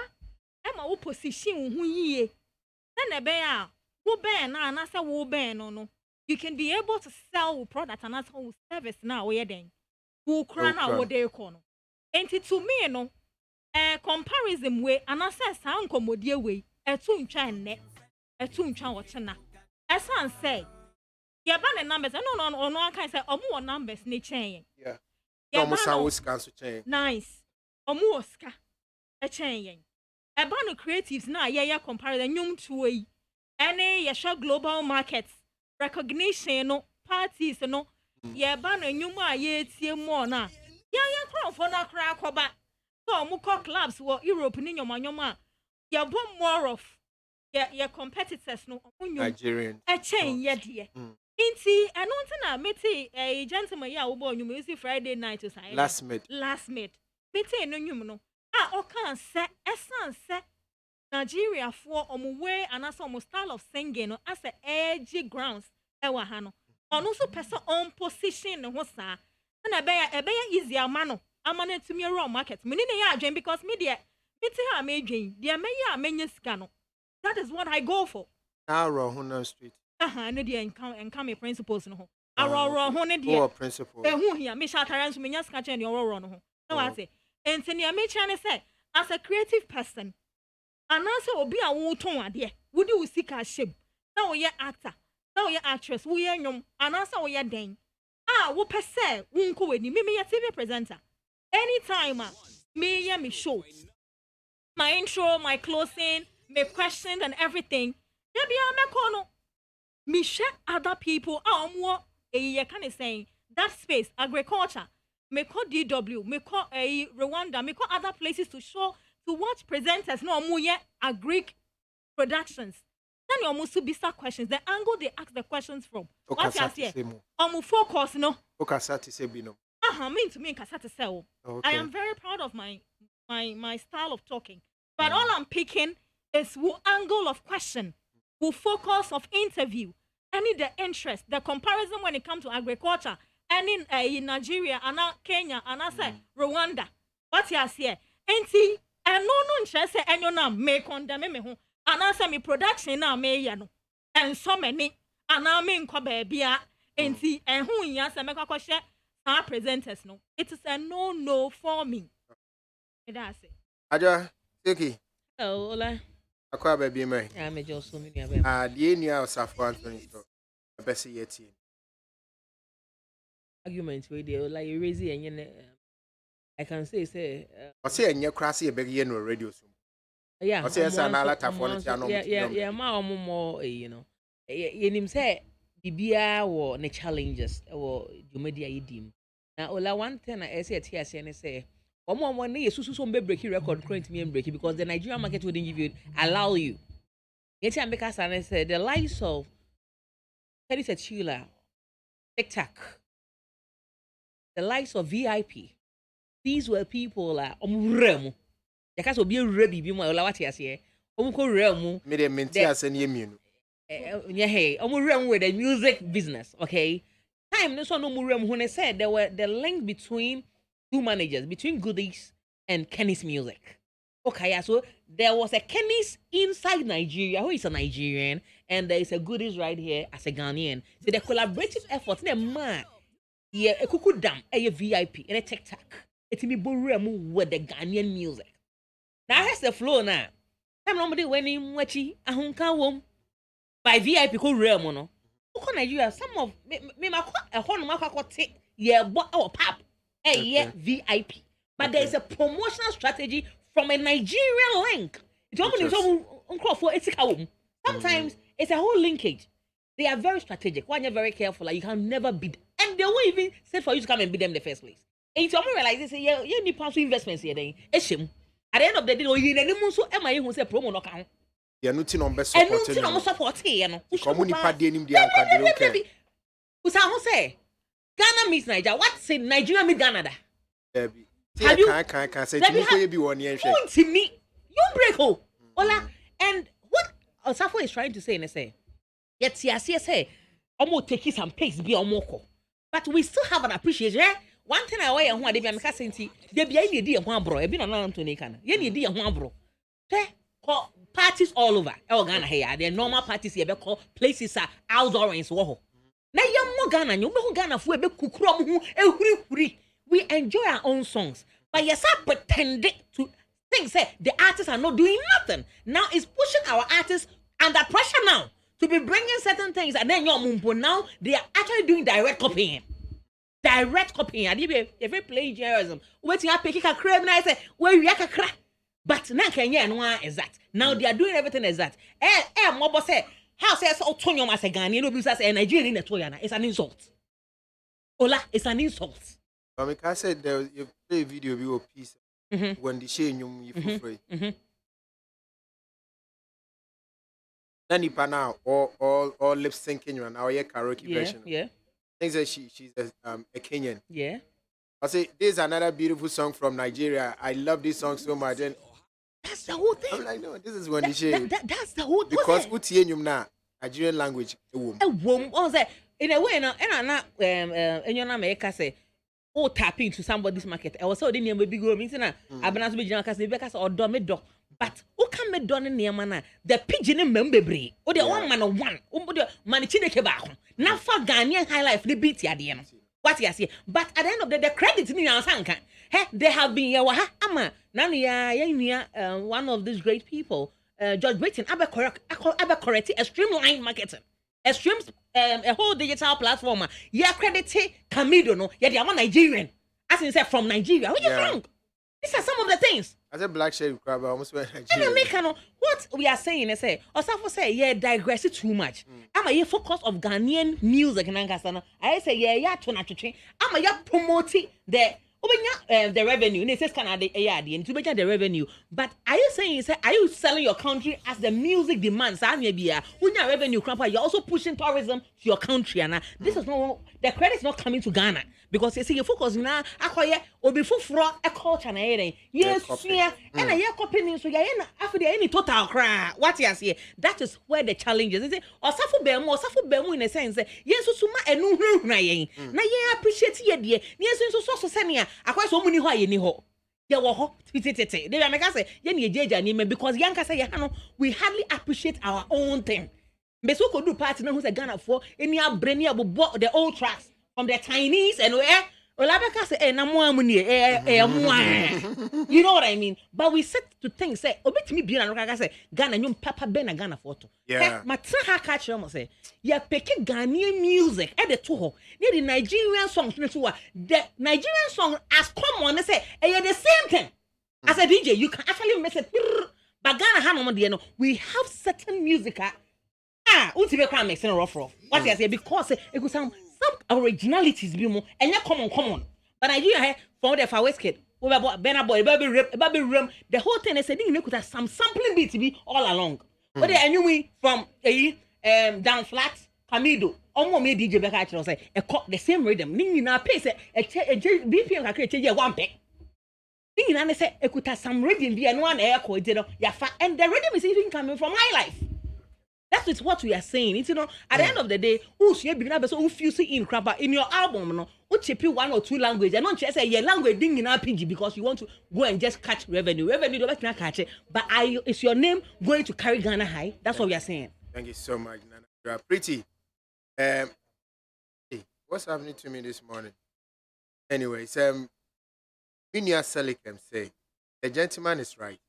Emma will position who ye. Then a bear, who bear now, and as a wool bear, no. You can be able to sell product and as whole service now, where then. Who crown out what they call. Ain't it to me, no? Comparison way, and I say, sound commodity way, a tune chan net, a tune chan or chana. As I say, yeah, but the numbers, I don't know, no one can say, more numbers, ne chain. Yeah. Almost I was cancel chain. Nice. More ska, a chain. A band of creatives now, yeah, comparison, young to way. Any, yeah, global markets. recognition no parties no ye ba na nyuma ye tie mo na ya crowd na kra akoba so mu call clubs wo Europe ni nyoma ye bo more of ye competitors no Nigerian chain ye de inti eno ntina meti a gentleman ya wo bo nyum you see Friday night to say last mid meti no nyum no o kan se esan se Nigeria for way and also style of singing no as a edgy grounds ewa ha no ono so person on position no sa na be easy amano to me raw market me ne ya adwen because me de meti ha me adwen de me ya menya sika no that is what I go for raw Honda street ne de enka me principles no ho raw ho ne de principles ehu hia me sha taran so menya sika chen de raw no ho na wa say enti ne me cha ne say as a creative person anase obi a wo ton ade wudi wo sika hyem na wo ye actor na wo ye actress wo ye nyom anase wo ye den wo pese wo nko weni me ye TV presenter anytime me ye me show my intro my closing my questions and everything ya bia me ko no me share other people omwo ye kan saying that space agriculture me call DW me call Rwanda me call other places to show to watch presenters no omuye a Greek productions then you must be start questions the angle they ask the questions from what you say focus no mean to me kasate say I am very proud of my style of talking but all I'm picking is who angle of question who focus of interview any the interest the comparison when it comes to agriculture and in Nigeria and Kenya and I say Rwanda what you say enti and no interest and you na make condemn me ho and answer me production na me ya no and so many and I mean ko baabia enti and who ya say make kwahye our presenters no it is a no for me that's it aja Tiki Ola akwa baby me ya me just so many die nua Osafo Anthony so best yet argument we dey Ola you raise enye I can say I say enye krase e beg ye no radio so yeah I say say na alata for it no yeah ma more you know ye nim say bibia wo ne challenges wo dwumadi ayedim na Ola one thing I say tia say ne say omo ne yesusu so be break record current me break because the Nigerian market wouldn't give you allow you yet am because I say the likes of Teddy Chila TikTok the likes of VIP these were people omuremu yaka so be rebi bi mo Ola wati ase omko remu me de menti ase ne mienu yeah hey omuremu with the music business okay time no so no omuremu who said there were the link between two managers between Goodies and Kenny's Music okay so there was a Kenny's inside Nigeria who is a Nigerian and there is a Goodies right here as a Ghanaian so the collaborative effort na man yeah ekuku dam VIP and a TikTok it me boremu with the Ghanaian music now has the flow now time nobody when him wachi ahunka wom by VIP ko remu no ko Nigeria some of me ma ko ehon ma ko te yeah bo our pap yeah VIP but there is a promotional strategy from a Nigerian link it only so for etika wom sometimes it's a whole linkage they are very strategic when you're very careful like you can never beat and they won't even say for you to come and beat them in the first place and so I realize say you need pound investments here then eshim at the end of the day you need any so am I who say promo no kan ya no ti no be support and no support here no come ni pa de nim de anka de okay who say Ghana meets Nigeria what say Nigeria meet Ghana da Debbie can say to me ko ye bi won ye hwe to me you break Ola and what Osafo is trying to say yet say omo take some pace be omo but we still have an appreciation one thing I wear who dey be ameka senti dey be any dey ho abro e bi na Anthony kana ye dey dey ho abro parties all over Ghana here the normal parties here be call places are outdoors wo ho na ye mo Ghana nyo be ho Ghana fo e be kukuro mo ho ehuri we enjoy our own songs but yes I pretend to think say the artists are not doing nothing now it's pushing our artists under pressure now to be bringing certain things and then your mumpo now they are actually doing direct copying and if you plagiarism waiting I pick a crib and I say where you kakra but na Kenya no is that now they are doing everything as that mobo say How says Otonium as a Ghanaian, no business a Nigerian in Toyana. It's an insult. Ola, it's an insult. I said there you play video of your piece when the shame you for free. Then you now all lip syncing you and our karaoke version. Yeah. Things that she's a Kenyan. Yeah. I say this is another beautiful song from Nigeria. I love this song so much. And that's the whole thing. I'm like, no, this is when the shame. That's the whole thing. Because Utienum na Nigerian language a woman. In a way, and I'm not in your name, say, oh, tap into somebody's market. I was so didn't be good means na Abanas Bijana Cassie Becas or Domedo. But who can be done in near mana? The pigeon in Membebri, or the one man of one, Manichine Kebako. Now for Ghanaian high life, the beat ya the what you say. But at the end of the credit in our sanka. Hey, they have been Yawaha Ama, Nania, one of these great people, George Britain, correct, extreme line marketing. Extreme a whole digital platform. Yeah, credit Camido, no, yeah, they are Nigerian. As in say from Nigeria. Where you from? These are some of the things. As a black shade crab, I almost went Nigeria. What we are saying is say, or some say, yeah, digress it too much. I'm a focus of Ghanaian music in Ankasana. I say, yeah, to naturally. I'm a promoting the revenue. It says Canada, and to mention the revenue. But are you saying, are you selling your country as the music demands? When your revenue crump, you're also pushing tourism to your country. And this is not the credit is not coming to Ghana because you see you focus now. Acquire or before a culture and yes, yeah, and a year copying so you're after any total cry. What you say? That is where the challenge is. Or suffer bemo in a sense. Yes, so suma and no na ye appreciate ye dear. Yes, so senior. Akwa so muni ho ayeni ho. Ye wo ho tititete. They make us say ye ni ejeja ni me because yanka say we hardly appreciate our own thing. Beso ko do party na who say Ghana for any abrani abobo the old tracks from the Chinese and where Olabeka say na mo amuni you know what I mean? But we set to think say obetimi bi na no say Ghana nyum papa be na Ghana for to. Yeah. Matra ha catch them say ya peke Ghanaian music e de to ho. Ne the Nigerian songs no to the Nigerian song as common they say the same thing. As a DJ you can actually mess it. But Ghana ha no no we have certain music untibe kwa mix and rough. What I say because it could sound some originalities be more and common. But Nigeria for the far west kid. We about Benna boy, baby rim. The whole thing is saying you could have some sampling beat to be all along. But then anyway from down flat, Camido, almost made DJ back actually say the same rhythm. Ningi na pace a BPM can create one peg. Ningi na say it could have some rhythm be and one echo yafa and the rhythm is even coming from my life. That is what we are saying. It's at the end of the day, who's you begin so who fuse in crapper in your album, no, who chip you one or two language, and not just say your language ding in RPG because you want to go and just catch revenue. Revenue don't catch it. But is your name going to carry Ghana high? That's what we are saying. Thank you so much, Nana. You are pretty. Hey, what's happening to me this morning? Anyways, Minia Selikem say the gentleman is right.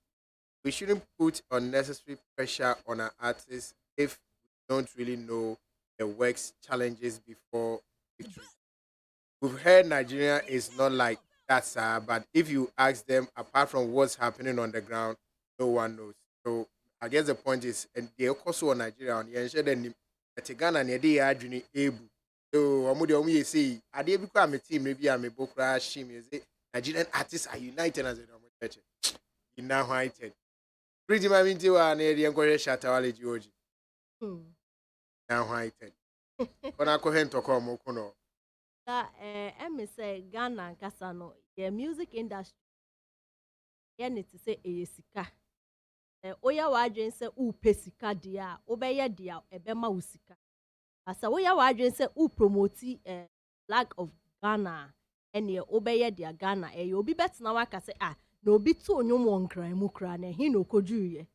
We shouldn't put unnecessary pressure on our artists if we don't really know the work's challenges before victory. We've heard Nigeria is not like that, sir, but if you ask them, apart from what's happening on the ground, no one knows. So I guess the point is, and they also on Nigeria, and you ensure that Ghana and the Adrian able. So I'm going to say, I did become a team, maybe I'm a book crash, Nigerian artists are united as a church. United. Pretty much into an area and go Shatawali George. Now, whited. Konako to come, Kono. That say Ghana and Kasano, the music industry. You need to say a sika. Oya wajin say pesika dia, obeya dia, ebema usika. Asa oya wajin say promote flag of Ghana, and ye obeya dia Ghana. You be better now. I say no be to onyom won kran mu kran na he no kojuye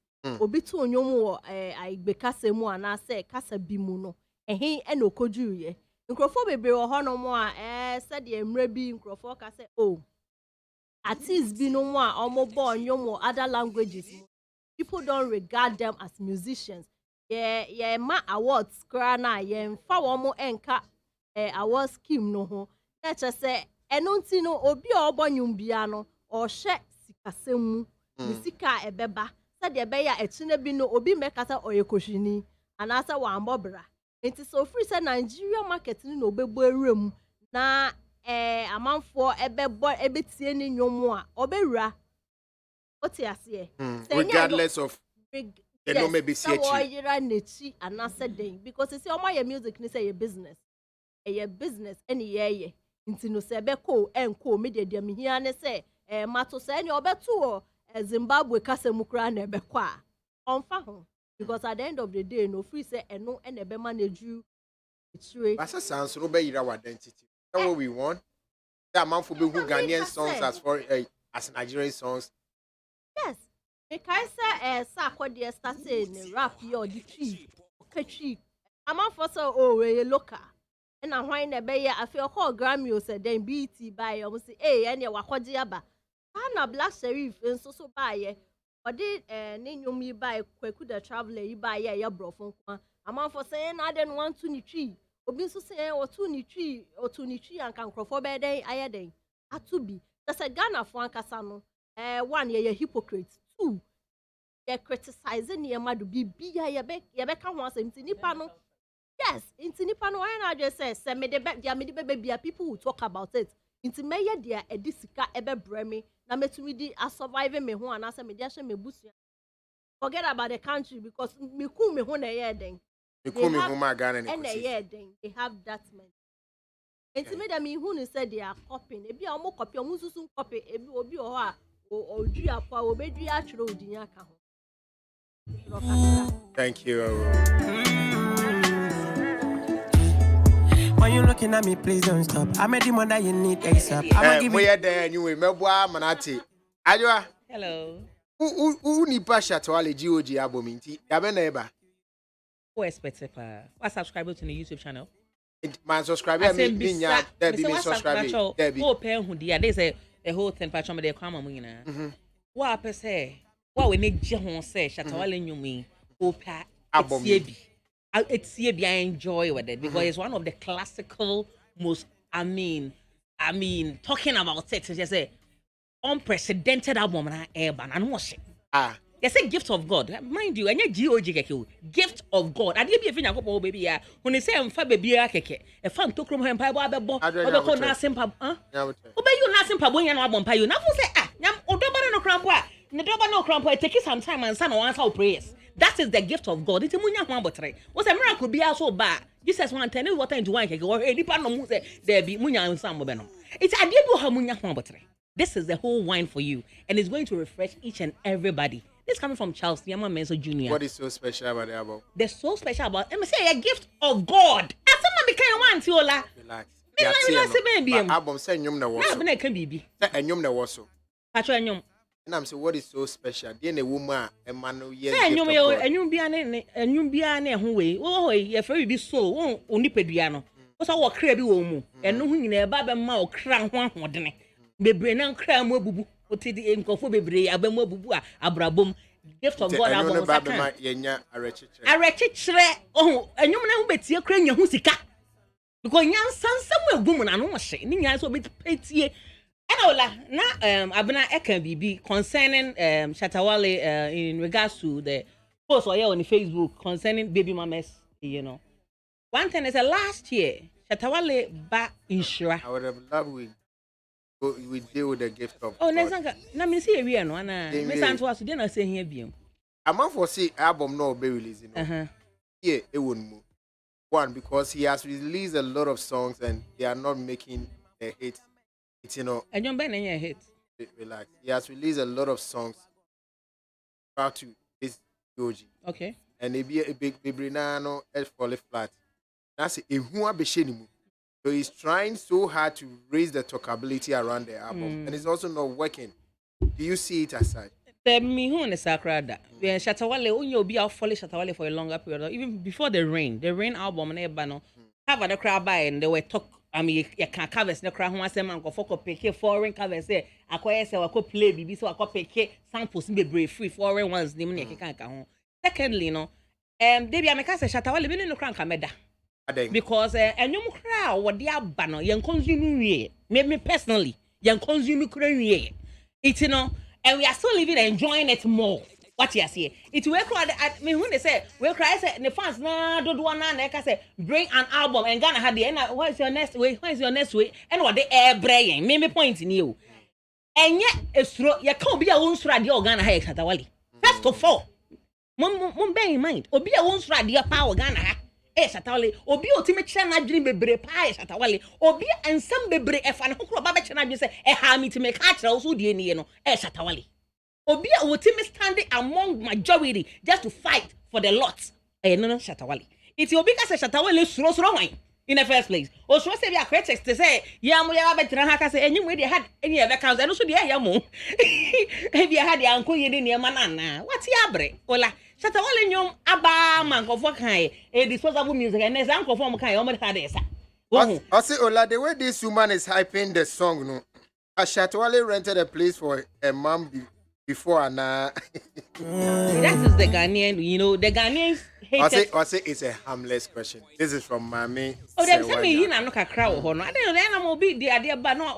obi to onyom wo aigbe kasa mu ana say kasa bi mu no he e no kojuye nkrofo bebre wo ho no mo said the emre bi nkrofo ka say artists bi no mo omo bo onyom wo other languages people don't regard them as musicians ma awards kra na fa wo mo enka award scheme no ho na che say eno nti no obi obonyum bia no or share sikasemu misika ebeba said the beya echine bi no obi mekata oyekoshini and asa wambɔ bra nti so free say Nigeria market ni no bɛbɔ ewuram na amanfoɔ ɛbɛbɔ ɛbɛtie ne nnwom a ɔbɛwura ote aseɛ regardless of the no maybe see so yira nechi anasa den because say omo your music ni say your business any ye nti no say bɛkɔ enko media dia me hia ne say mato say ne obeto Zimbabwe kasa mu kra na ɛbɛkɔ a ɔmfa ho because at the end of the day no free say eno na ɛbɛ manage you but sounds no be yira identity that's what we want that man for be who Ghanaian songs as Nigerian songs. Yes, because sa akɔdeɛ started ne rap here or the tree okay ama for so we local na hwan na be ya afɛ call Grammy o say then BET buy o say ene wakɔgye aba na Black Sheriff nso so buy ɔde ne nnwom yi buy Kwaku the Traveler yi buy ya brofo nko ama for say na den want to ni tree obi nso say o to ni tree anka nkrofo be den aye den atubi say Ghana fo ankasa no one ye hypocrite two ye criticize ne madu bibia ye be ka ho asem ti nipa no yes inti nipa no when I just say me de be people will talk about it inti me ye dia edisika ebe breme na metumi di a survive me ho anasa me dia hye me busu forget about the country because me ku me ho na ye den me ku me ho ma Ghana ne na ye den they have that man inti me da me hu ne say they are copying ebi a omo copy omo susu copy ebi obi o ho a odua apa obedua atwere odinya ka ho. Thank you. When you looking at me, please don't stop. I'm the one that you need ASAP. I'm give you there anyway. Meboa manati. Ajwa. Hello. Who ni pasha to ale GOG album inti? Yabe na eba. Who expect it? What subscribe to the YouTube channel? Man subscribe me nya there be me subscribe there be. Who pay who dia? There's a whole thing patch on the kwama mu nyina. What per say? What we make je ho say Shatawale nyumi. Who pay album. It's I enjoy with it because it's one of the classical most talking about it just say unprecedented album na urban and what shit. They say gift of God. Mind you, and GOG keke. Gift of God. I did be a thing baby ya. When they say I'm fa baby ya keke. A fan to krom hem pa bo abebo. Obeko na simpa, Obe you na simpa bo yan album pa you. Na for say nyam odoba no krampo a. Ne doba no krampo it take some time and son no answer prayers. That is the gift of God. It's a munya ho abotre. What's a miracle be so bad. Jesus want turn water into wine keke. Or nipa no mu say there be munya ansam bo no. It's a dey do ha munya ho abotre. This is the whole wine for you and it's going to refresh each and everybody. This coming from Charles Yama Menso Jr. What is so special about the album? They're so special about let me say a gift of God. As someone became one Tiola. Relax. Album say nyum na woso. Na can be. Say nyum na woso. Patro nyum. And I'm say what is so special? Dey na woman e manu yes. Say nyum bia na ho we. Oh ye fa bi so onipadua no. Wo so wo kra bi wo mu. Eno hu nyina e ba be ma wo kra ho ahodene. Bebre na kra mu abubu. Otidi enkofo bebre abamu abubu a abrabom gift of God album sakra yenya arechichire enyum na hu betie kra nya hu sika because nya sansam agum na no hye ni nya so betie enola na abena eka bibi concerning Shatawale in regards to the post on Facebook concerning baby mamas, you know. One thing is last year Shatawale ba insura. I would have loved we deal with the gift of God. Na me see we no na me sant was dey na say here biam. Among for say album no be releasing. Yeah, it won't move. One, because he has released a lot of songs and they are not making a hit. It's and you been a hit. Relax. He has released a lot of songs prior to this GOG. Okay. And they be a big no fall flat. That's a who be shenimu. So he's trying so hard to raise the talkability around the album, and it's also not working. Do you see it as such? Me who in the Sakrada. Shatawale, you'll be out follow Shatawale for a longer period, even before the rain album and everybody have the crowd by and they were talk. I mean, you can't covers the crowd who wants them go for pick foreign covers say, I could play BB, so I could pick samples be brave free foreign ones, the money can't come home. Secondly, no, Debbie Amaka said Shatawale been in the crank Ameda. Because and you crowd what they are banner young consume me personally young consume it's and we are still living and enjoying it more What you say? It will cry at me when they say, "Well, cry say the fans na do one na I say bring an album and Ghana had the end. What is your next way? What is your next way? And what the air brain? Me point in you. And yet, you can't be a own radio Ghana hay Shatawale. First of all, mum bear in mind, or be a own radio power Ghana. Shatawale, or be ultimate channel dream bebre pie Shatawale, or be and some bebre if an hook of channel say, me to make catch also the Shatawale. Obi a wotimi standing among majority just to fight for the lot. No Shatawale. It's Obi ka say Shatawale suro wine in the first place. O so say be a critics to say ya mo ya betra ha ka say enyim we dey had any ever counts and so dey ya mo. If you had the uncle ye dey near manana. What ya bre? Ola Shatawale nyom aba mankofo kan disposable music and next uncle form kan o mo had esa. I say Ola, the way this woman is hyping the song no. Shatawale rented a place for a mom before and that is the Ghanaian, the Ghanaians hate. I say it's a harmless question. This is from Mami. Oh, them say me you not a crowd or no. I don't know. Then I'm be the idea, but no,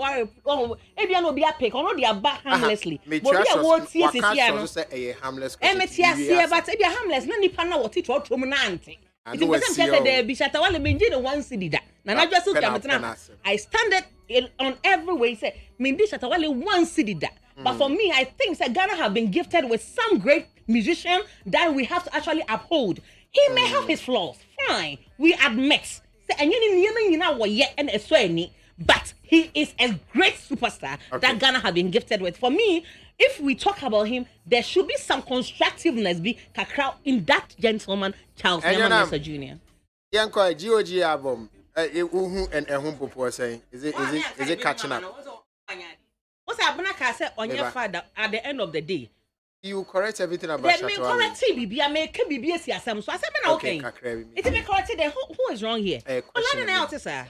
maybe I no be a pick or no be a back harmlessly. But we are what see no. Say a harmless question. But if you harmless, no nipa na what it or trumunante. It is just that the Shatawale Minji the one city that. Now just look at I stand it on every way. Say Minji Shatawale one city that. But for me, I think that Ghana have been gifted with some great musician that we have to actually uphold. He may have his flaws, fine. We admit. But he is a great superstar that Ghana have been gifted with. For me, if we talk about him, there should be some constructiveness be kakra in that gentleman, Charles Nyamasa Jr. Yanko GOG album, and Popo saying, is it catching up? What's Abnaka said on your father at the end of the day? You correct everything about Shatawale. Then me correct BB, I make BB see some. So I said, okay. It's me correct then. Who is wrong here? Olana now, sir.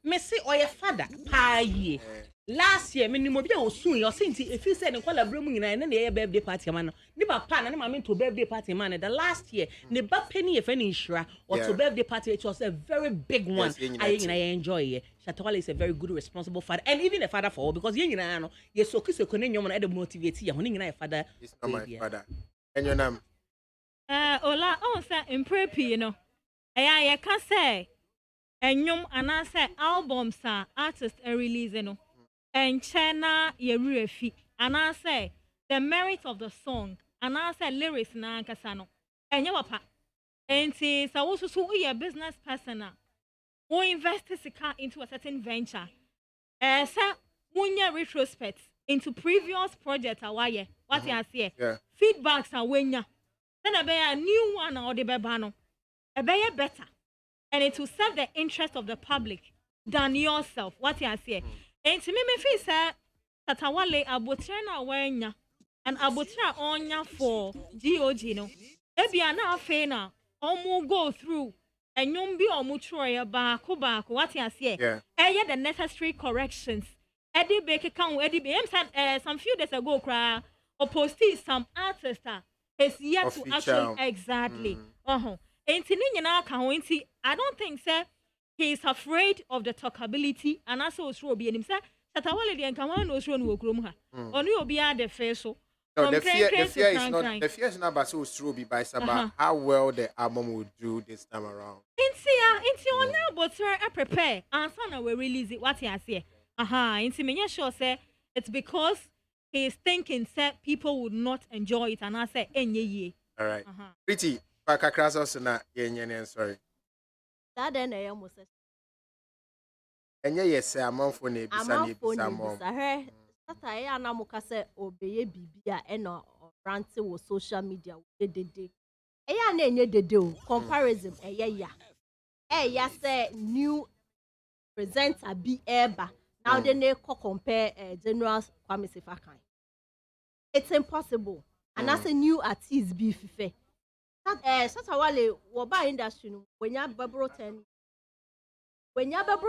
Messi or your father, pie. Last year, me mo bia osun your sinti if you said nkwala bremu nyina na na birthday party man ni papa na mama to birthday party man the last year ne ba penny if any insura or to birthday party it was a very big one. I enjoy it. Shatawale is a very good responsible father and even a father for all because you know you so kiss kone nyom na dey motivate ya hono nyina father. It's not my father. And your name? Ola on say imprepi you know. I can say enyom anase albums artists release no. And China Yeruefi, and I say the merit of the song, and I say lyrics na kasano. And you papa, and say so also so a business person who invested into a certain venture. Sir, munya retrospect into previous projects awaye. What you say? Feedbacks are wenya. Then a be a new one or the bebano. A be better, and it will serve the interest of the public than yourself. What you say? And to me feel say Shatawale abotra na wanya and abotra onya for GOG no. Ebi ana afe na omu go through enyum bi omu troye baako what you say? The necessary corrections. Edi beke kan edi be some few days ago cry or posted some artist is yet to actually exactly. Enti ni nyina kan ho enti I don't think say he is afraid of the talkability and also throw be him say Shatawale the kan wan no throw no okrom ha onu obi a the face so no, the fear is not about so throw be by about how well the album will do this time around. Inti onya but prepare and sana we release it what you say inti me sure say it's because he is thinking say people would not enjoy it and I say enye ye. All right. Pretty pakakra so na yenye sorry. That then I almost said. And yes, I'm on for name. I'm on for name. I am na muka say obeye bibia eno rante wo social media we dede. Eya na enye dede o comparison eya say new presenter bi eba. Now they ne compare General Kwame Sefakan. It's impossible. And as a new artist be fife. Shatawale woba industry no when you babro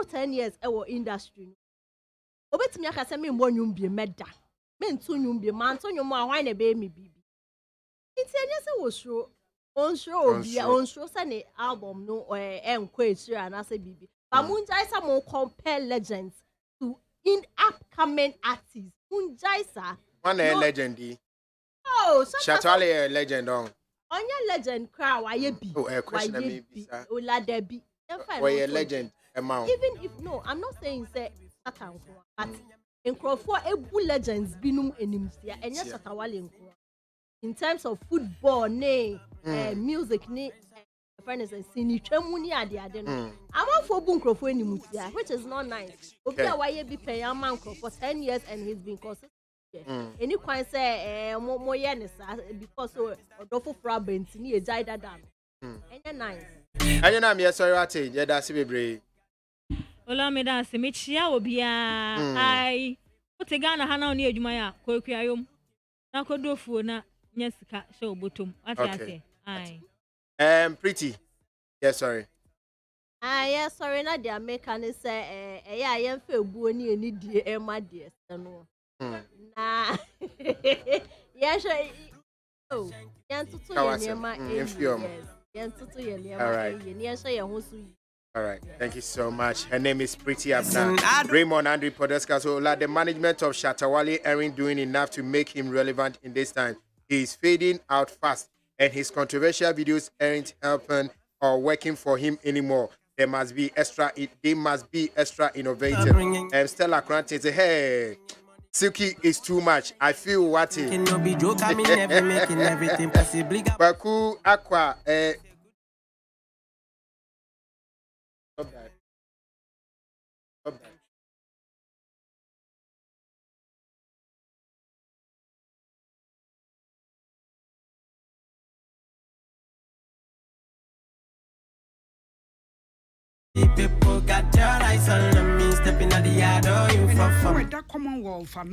10 years ewo industry no obetimi aka say me mbɔ nwum bi meda me nto nwum bi man to nwum a hwan na be me bibi ntianya se wo suro onsuro say ne album no enko etira na say bibi ba munjai sa mo compare legends to in upcoming artists munjai sa one legendy Oh, Shatawale a legend on. Onye legend crowd why be? Oh, a question I may be. Ola Debi. Why a legend amount? Even if no, I'm not saying say Satan, but in Crawford, ebu legends binum enimsia, and yes, Shatawale in terms of football, music, friend is a sini tremuni adi adeno. I'm out for Boom Crawford enimsia, which is not nice. Okay, why you be paying a man for 10 years and he's been consistent. Any quite say more years because of problems in a died down. And nice. I don't know, yes, sorry, I tell you, that's a brave. Ola me da se me chia obi a ai o te Ghana ha na oni adwuma ya kwakuyayom na kodofuo na nya sika she obotom ati ase ai Pretty. Yes, sorry. Yes, sorry, na the American say yeah, I am fe buo ni eni die e ma die no. Na yes, oh, yan tutu ye ma yan tutu ye ma yes, ye ho su. All right, thank you so much. Her name is Pretty Abna. Raymond Andrew Podeska. So, the management of Shatawale aren't doing enough to make him relevant in this time. He is fading out fast, and his controversial videos aren't helping or working for him anymore. They must be extra innovative. And Stella Cranton say, "Hey, Silky is too much. I feel what it." Baku Aqua. Stop that. Stop that. People got your eyes on me, stepping at the yard, oh, you for fun. That Commonwealth.